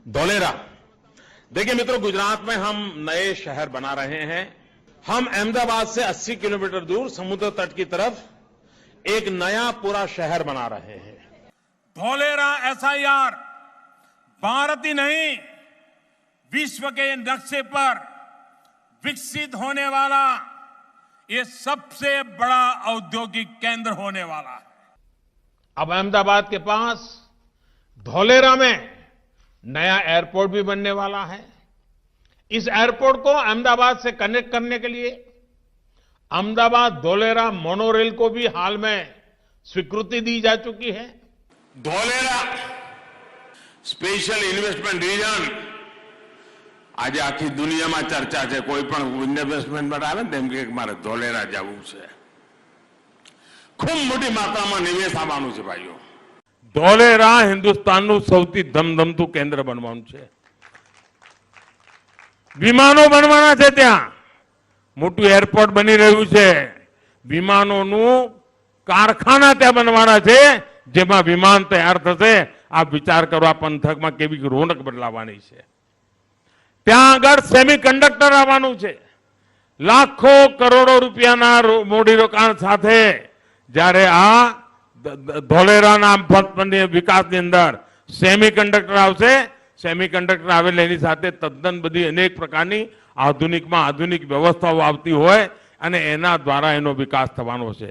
धोलेरा। देखिए मित्रों, गुजरात में हम नए शहर बना रहे हैं। हम अहमदाबाद से 80 किलोमीटर दूर समुद्र तट की तरफ एक नया पूरा शहर बना रहे हैं। धोलेरा एसआईआर भारत ही नहीं, विश्व के नक्शे पर विकसित होने वाला ये सबसे बड़ा औद्योगिक केंद्र होने वाला है। अब अहमदाबाद के पास धोलेरा में नया एयरपोर्ट भी बनने वाला है। इस एयरपोर्ट को अहमदाबाद से कनेक्ट करने के लिए अहमदाबाद धोलेरा मोनोरेल को भी हाल में स्वीकृति दी जा चुकी है। धोलेरा स्पेशल इन्वेस्टमेंट रीजन आज आखी दुनिया में चर्चा है। कोई इन्वेस्टमेंट में आवे तेम के मारे धोलेरा जवुं छे। खूब मोटी मात्रा में निवेश आववानुं छे भाईओ। ધોલેરા હિન્દુસ્તાનનું સૌથી ધમધમતું કેન્દ્ર બનવાનું છે। વિમાનો બનવાના છે, ત્યાં મોટું એરપોર્ટ બની રહ્યું છે। વિમાનોનું કારખાના ત્યાં બનવાના છે, જેમાં વિમાન તૈયાર થશે। આપ વિચાર કરો આ પંથકમાં કેવી રોનક બદલાવાની છે। ત્યાં આગળ સેમિકન્ડક્ટર આવવાનું છે। લાખો કરોડો રૂપિયાના મૂડીરોકાણ સાથે જ્યારે આ ધોલેરાના વિકાસની અંદર સેમિકન્ડક્ટર આવશે। સેમિકન્ડક્ટર આવેલા એની સાથે તદ્દન બધી અનેક પ્રકારની આધુનિકમાં આધુનિક વ્યવસ્થાઓ આવતી હોય અને એના દ્વારા એનો વિકાસ થવાનો છે।